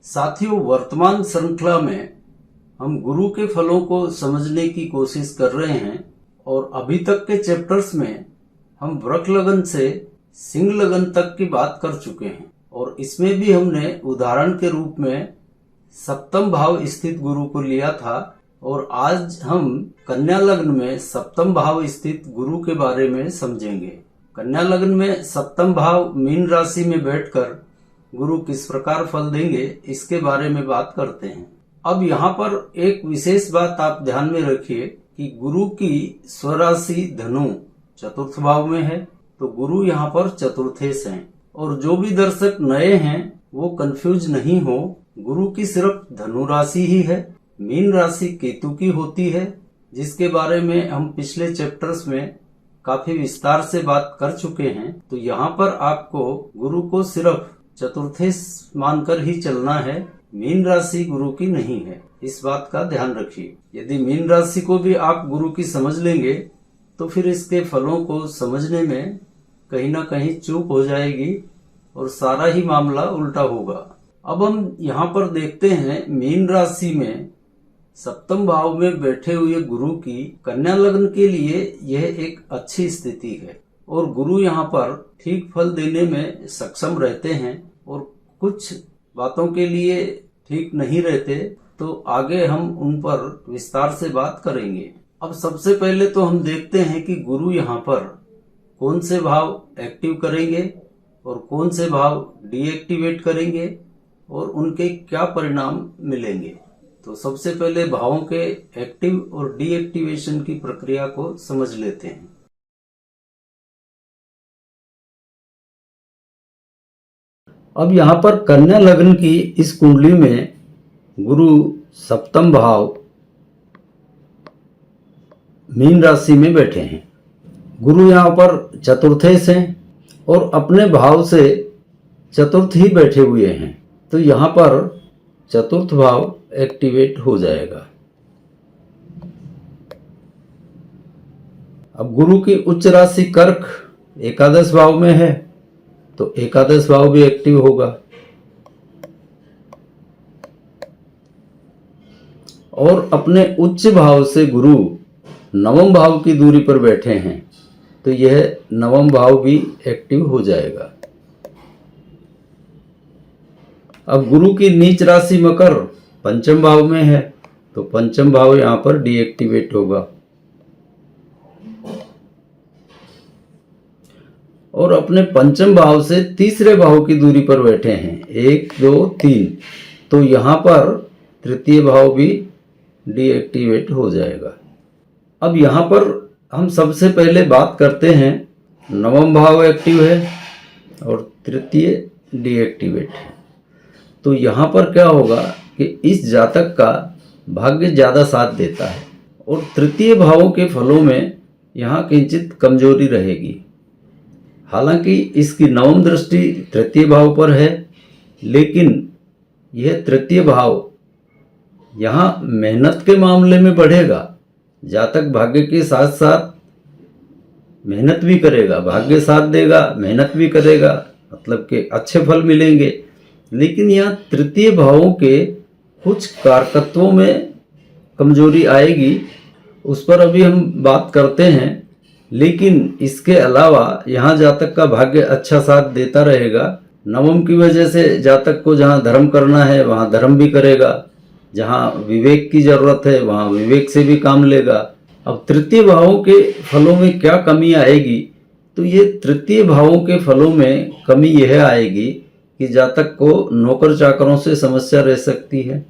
साथियों, वर्तमान श्रृंखला में हम गुरु के फलों को समझने की कोशिश कर रहे हैं और अभी तक के चैप्टर्स में हम वृक लगन से सिंह लगन तक की बात कर चुके हैं और इसमें भी हमने उदाहरण के रूप में सप्तम भाव स्थित गुरु को लिया था और आज हम कन्या लग्न में सप्तम भाव स्थित गुरु के बारे में समझेंगे। कन्या लग्न में सप्तम भाव मीन राशि में बैठकर गुरु किस प्रकार फल देंगे इसके बारे में बात करते हैं। अब यहाँ पर एक विशेष बात आप ध्यान में रखिए कि गुरु की स्वराशि धनु चतुर्थ भाव में है, तो गुरु यहाँ पर चतुर्थेश हैं और जो भी दर्शक नए हैं वो कंफ्यूज नहीं हो, गुरु की सिर्फ धनु राशि ही है, मीन राशि केतु की होती है, जिसके बारे में हम पिछले चैप्टर्स में काफी विस्तार से बात कर चुके हैं। तो यहाँ पर आपको गुरु को सिर्फ चतुर्थेश मानकर ही चलना है, मीन राशि गुरु की नहीं है, इस बात का ध्यान रखिए। यदि मीन राशि को भी आप गुरु की समझ लेंगे तो फिर इसके फलों को समझने में कहीं ना कहीं चूक हो जाएगी और सारा ही मामला उल्टा होगा। अब हम यहाँ पर देखते हैं मीन राशि में सप्तम भाव में बैठे हुए गुरु की कन्या लग्न के लिए यह एक अच्छी स्थिति है और गुरु यहाँ पर ठीक फल देने में सक्षम रहते हैं और कुछ बातों के लिए ठीक नहीं रहते, तो आगे हम उन पर विस्तार से बात करेंगे। अब सबसे पहले तो हम देखते हैं कि गुरु यहाँ पर कौन से भाव एक्टिव करेंगे और कौन से भाव डीएक्टिवेट करेंगे और उनके क्या परिणाम मिलेंगे। तो सबसे पहले भावों के एक्टिव और डीएक्टिवेशन की प्रक्रिया को समझ लेते हैं। अब यहाँ पर कन्या लग्न की इस कुंडली में गुरु सप्तम भाव मीन राशि में बैठे हैं। गुरु यहाँ पर चतुर्थेश हैं और अपने भाव से चतुर्थ ही बैठे हुए हैं, तो यहाँ पर चतुर्थ भाव एक्टिवेट हो जाएगा। अब गुरु की उच्च राशि कर्क एकादश भाव में है, तो एकादश भाव भी एक्टिव होगा और अपने उच्च भाव से गुरु नवम भाव की दूरी पर बैठे हैं, तो यह नवम भाव भी एक्टिव हो जाएगा। अब गुरु की नीच राशि मकर पंचम भाव में है, तो पंचम भाव यहाँ पर डीएक्टिवेट होगा और अपने पंचम भाव से तीसरे भाव की दूरी पर बैठे हैं, 1 2 3, तो यहाँ पर तृतीय भाव भी डीएक्टिवेट हो जाएगा। अब यहाँ पर हम सबसे पहले बात करते हैं नवम भाव एक्टिव है और तृतीय डीएक्टिवेट है, तो यहाँ पर क्या होगा कि इस जातक का भाग्य ज़्यादा साथ देता है और तृतीय भावों के फलों में यहाँ किंचित कमजोरी रहेगी। हालांकि इसकी नवम दृष्टि तृतीय भाव पर है, लेकिन यह तृतीय भाव यहाँ मेहनत के मामले में बढ़ेगा। जातक भाग्य के साथ साथ मेहनत भी करेगा, भाग्य साथ देगा, मेहनत भी करेगा, मतलब कि अच्छे फल मिलेंगे, लेकिन यहाँ तृतीय भावों के कुछ कारकत्वों में कमजोरी आएगी, उस पर अभी हम बात करते हैं। लेकिन इसके अलावा यहाँ जातक का भाग्य अच्छा साथ देता रहेगा। नवम की वजह से जातक को जहाँ धर्म करना है वहाँ धर्म भी करेगा, जहाँ विवेक की जरूरत है वहाँ विवेक से भी काम लेगा। अब तृतीय भावों के फलों में क्या कमी आएगी, तो ये तृतीय भावों के फलों में कमी यह आएगी कि जातक को नौकर चाकरों से समस्या रह सकती है।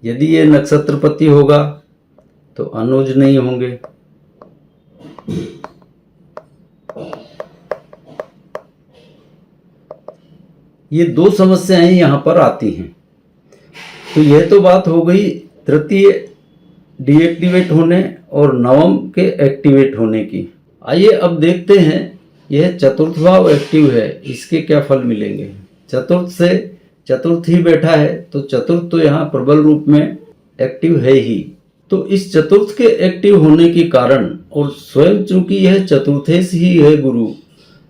यदि ये नक्षत्रपति होगा तो अनुज नहीं होंगे। ये दो समस्याएं यहाँ पर आती हैं। तो यह तो बात हो गई तृतीय डीएक्टिवेट होने और नवम के एक्टिवेट होने की। आइए अब देखते हैं यह चतुर्थ भाव एक्टिव है, इसके क्या फल मिलेंगे। चतुर्थ से चतुर्थ ही बैठा है, तो चतुर्थ तो यहाँ प्रबल रूप में एक्टिव है ही। तो तो इस चतुर्थ के एक्टिव होने के कारण और स्वयं चूंकि यह चतुर्थेश ही है गुरु,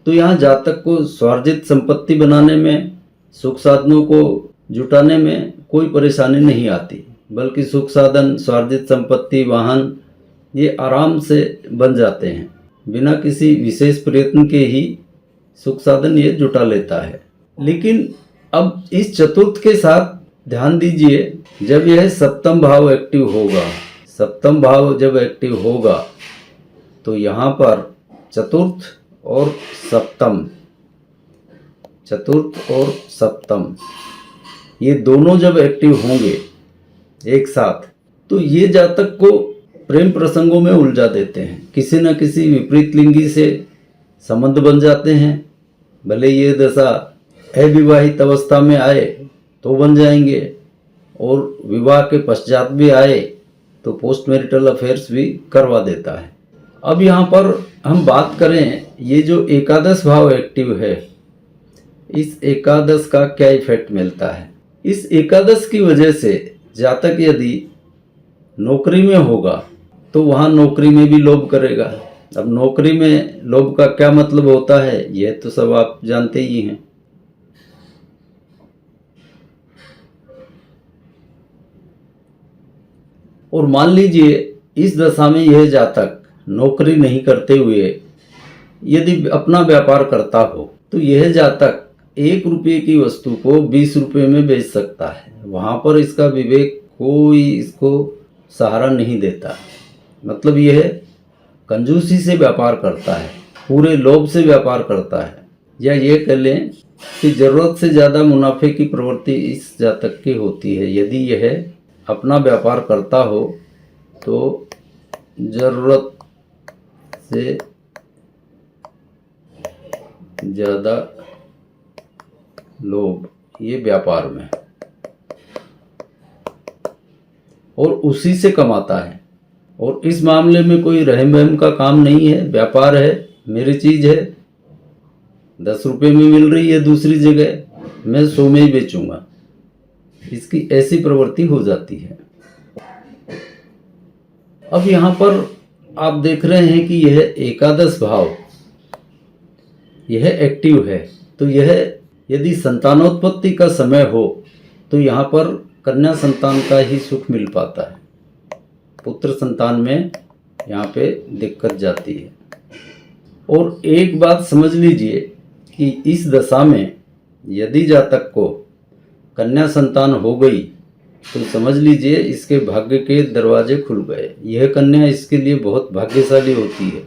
तो यहाँ जातक को स्वार्जित संपत्ति बनाने में, सुख साधनों को जुटाने में कोई परेशानी नहीं आती, बल्कि सुख साधन, स्वार्जित संपत्ति, वाहन ये आराम से बन जाते हैं। बिना किसी विशेष प्रयत्न के ही सुख साधन ये जुटा लेता है। लेकिन अब इस चतुर्थ के साथ ध्यान दीजिए, जब यह सप्तम भाव एक्टिव होगा, सप्तम भाव जब एक्टिव होगा तो यहाँ पर चतुर्थ और सप्तम, चतुर्थ और सप्तम ये दोनों जब एक्टिव होंगे एक साथ, तो ये जातक को प्रेम प्रसंगों में उलझा देते हैं। किसी न किसी विपरीत लिंगी से संबंध बन जाते हैं। भले ये दशा अविवाहित अवस्था में आए तो बन जाएंगे, और विवाह के पश्चात भी आए तो पोस्ट मैरिटल अफेयर्स भी करवा देता है। अब यहाँ पर हम बात करें, ये जो एकादश भाव एक्टिव है, इस एकादश का क्या इफेक्ट मिलता है। इस एकादश की वजह से जातक यदि नौकरी में होगा तो वहाँ नौकरी में भी लोभ करेगा। अब नौकरी में लोभ का क्या मतलब होता है, यह तो सब आप जानते ही हैं। और मान लीजिए इस दशा में यह जातक नौकरी नहीं करते हुए यदि अपना व्यापार करता हो, तो यह जातक 1 रुपये की वस्तु को 20 रुपये में बेच सकता है। वहाँ पर इसका विवेक कोई इसको सहारा नहीं देता। मतलब यह कंजूसी से व्यापार करता है, पूरे लोभ से व्यापार करता है, या ये कह लें कि ज़रूरत से ज़्यादा मुनाफे की प्रवृत्ति इस जातक की होती है। यदि यह अपना व्यापार करता हो तो ज़रूरत से ज़्यादा लोभ ये व्यापार में, और उसी से कमाता है। और इस मामले में कोई रहम बहम का काम नहीं है। व्यापार है, मेरी चीज़ है, 10 रुपये में मिल रही है दूसरी जगह, मैं 100 में ही बेचूंगा। इसकी ऐसी प्रवृत्ति हो जाती है। अब यहाँ पर आप देख रहे हैं कि यह एकादश भाव यह एक्टिव है, तो यह यदि संतानोत्पत्ति का समय हो तो यहाँ पर कन्या संतान का ही सुख मिल पाता है। पुत्र संतान में यहाँ पे दिक्कत जाती है। और एक बात समझ लीजिए कि इस दशा में यदि जातक को कन्या संतान हो गई तो समझ लीजिए इसके भाग्य के दरवाजे खुल गए। यह कन्या इसके लिए बहुत भाग्यशाली होती है।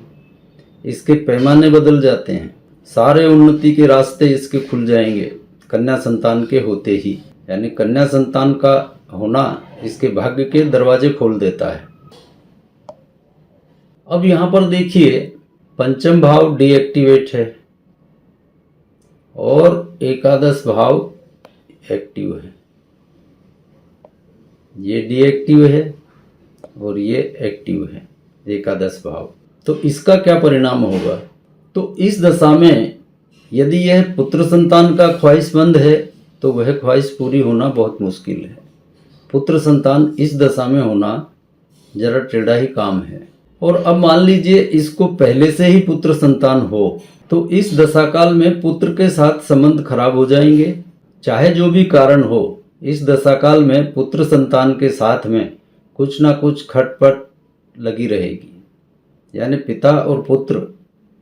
इसके पैमाने बदल जाते हैं, सारे उन्नति के रास्ते इसके खुल जाएंगे कन्या संतान के होते ही। यानी कन्या संतान का होना इसके भाग्य के दरवाजे खोल देता है। अब यहाँ पर देखिए, पंचम भाव डीएक्टिवेट है और एकादश भाव एक्टिव है। ये डीएक्टिव है और ये एक्टिव है एकादश भाव। तो इसका क्या परिणाम होगा? तो इस दशा में यदि यह पुत्र संतान का ख्वाहिशमंद है तो वह ख्वाहिश पूरी होना बहुत मुश्किल है। पुत्र संतान इस दशा में होना जरा टेढ़ा ही काम है। और अब मान लीजिए इसको पहले से ही पुत्र संतान हो तो इस दशा काल में पुत्र के साथ संबंध खराब हो जाएंगे। चाहे जो भी कारण हो, इस दशा काल में पुत्र संतान के साथ में कुछ ना कुछ खटपट लगी रहेगी। यानी पिता और पुत्र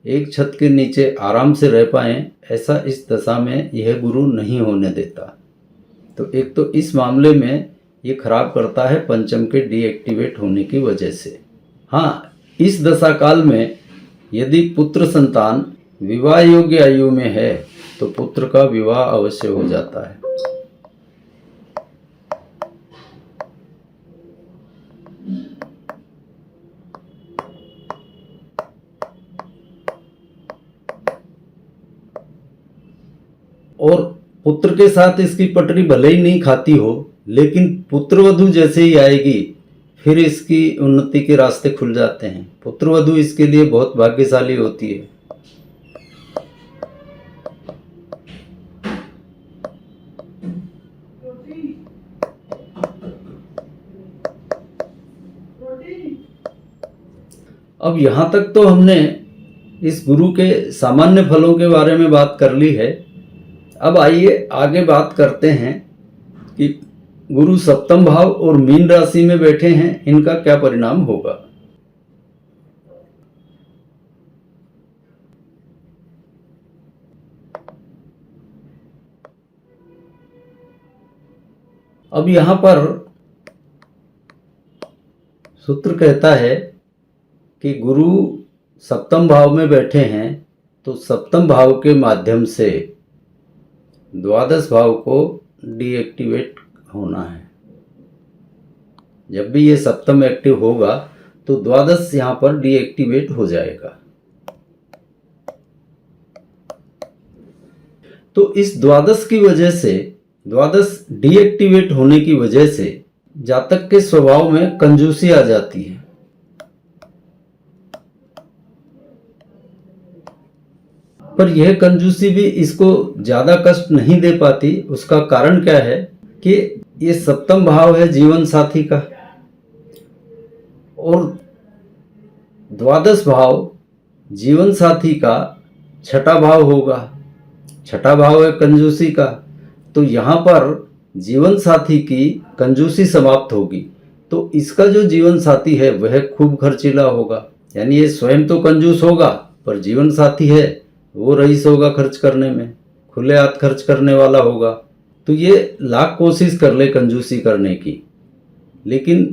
एक छत के नीचे आराम से रह पाएं, ऐसा इस दशा में यह गुरु नहीं होने देता। तो एक तो इस मामले में ये खराब करता है पंचम के डीएक्टिवेट होने की वजह से। हाँ, इस दशा काल में यदि पुत्र संतान विवाह योग्य आयु में है तो पुत्र का विवाह अवश्य हो जाता है। और पुत्र के साथ इसकी पटरी भले ही नहीं खाती हो, लेकिन पुत्रवधु जैसे ही आएगी फिर इसकी उन्नति के रास्ते खुल जाते हैं। पुत्रवधु इसके लिए बहुत भाग्यशाली होती है। अब यहाँ तक तो हमने इस गुरु के सामान्य फलों के बारे में बात कर ली है। अब आइए आगे बात करते हैं कि गुरु सप्तम भाव और मीन राशि में बैठे हैं, इनका क्या परिणाम होगा। अब यहां पर सूत्र कहता है कि गुरु सप्तम भाव में बैठे हैं तो सप्तम भाव के माध्यम से द्वादश भाव को डीएक्टिवेट होना है। जब भी ये सप्तम एक्टिव होगा तो द्वादश यहां पर डीएक्टिवेट हो जाएगा। तो इस द्वादश की वजह से, द्वादश डीएक्टिवेट होने की वजह से जातक के स्वभाव में कंजूसी आ जाती है। पर यह कंजूसी भी इसको ज्यादा कष्ट नहीं दे पाती। उसका कारण क्या है कि ये सप्तम भाव है जीवन साथी का और द्वादश भाव जीवन साथी का छठा भाव होगा। छठा भाव है कंजूसी का। तो यहाँ पर जीवन साथी की कंजूसी समाप्त होगी तो इसका जो जीवन साथी है वह खूब खर्चीला होगा। यानी ये स्वयं तो कंजूस होगा पर जीवन साथी है वो रईस होगा खर्च करने में, खुले हाथ खर्च करने वाला होगा। तो ये लाख कोशिश कर ले कंजूसी करने की, लेकिन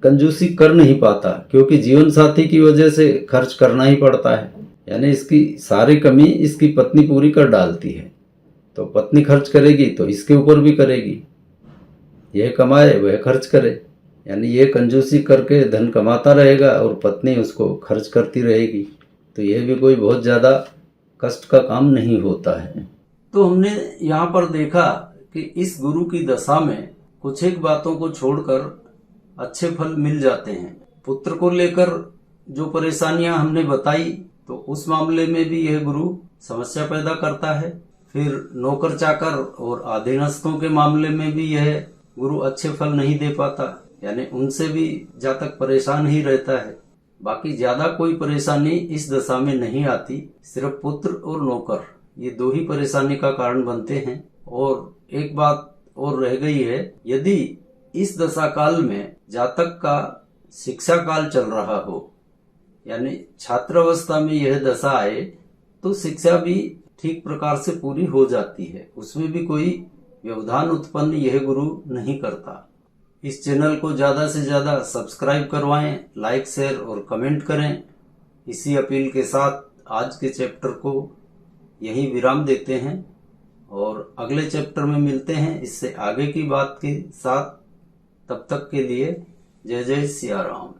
कंजूसी कर नहीं पाता क्योंकि जीवन साथी की वजह से खर्च करना ही पड़ता है। यानी इसकी सारी कमी इसकी पत्नी पूरी कर डालती है। तो पत्नी खर्च करेगी तो इसके ऊपर भी करेगी, यह कमाए वह खर्च करे। यानी ये कंजूसी करके धन कमाता रहेगा और पत्नी उसको खर्च करती रहेगी। तो यह भी कोई बहुत ज़्यादा कष्ट का काम नहीं होता है। तो हमने यहाँ पर देखा कि इस गुरु की दशा में कुछ एक बातों को छोड़कर अच्छे फल मिल जाते हैं। पुत्र को लेकर जो परेशानियां हमने बताई तो उस मामले में भी यह गुरु समस्या पैदा करता है। फिर नौकर चाकर और अधीनस्थों के मामले में भी यह गुरु अच्छे फल नहीं दे पाता, यानी उनसे भी जातक परेशान ही रहता है। बाकी ज्यादा कोई परेशानी इस दशा में नहीं आती। सिर्फ पुत्र और नौकर ये दो ही परेशानी का कारण बनते हैं। और एक बात और रह गई है, यदि इस दशा काल में जातक का शिक्षा काल चल रहा हो, यानी छात्रावस्था में यह दशा आए तो शिक्षा भी ठीक प्रकार से पूरी हो जाती है। उसमें भी कोई व्यवधान उत्पन्न यह गुरु नहीं करता। इस चैनल को ज्यादा से ज्यादा सब्सक्राइब करवाएं, लाइक शेयर और कमेंट करें। इसी अपील के साथ आज के चैप्टर को यहीं विराम देते हैं और अगले चैप्टर में मिलते हैं इससे आगे की बात के साथ। तब तक के लिए जय जय सिया राम।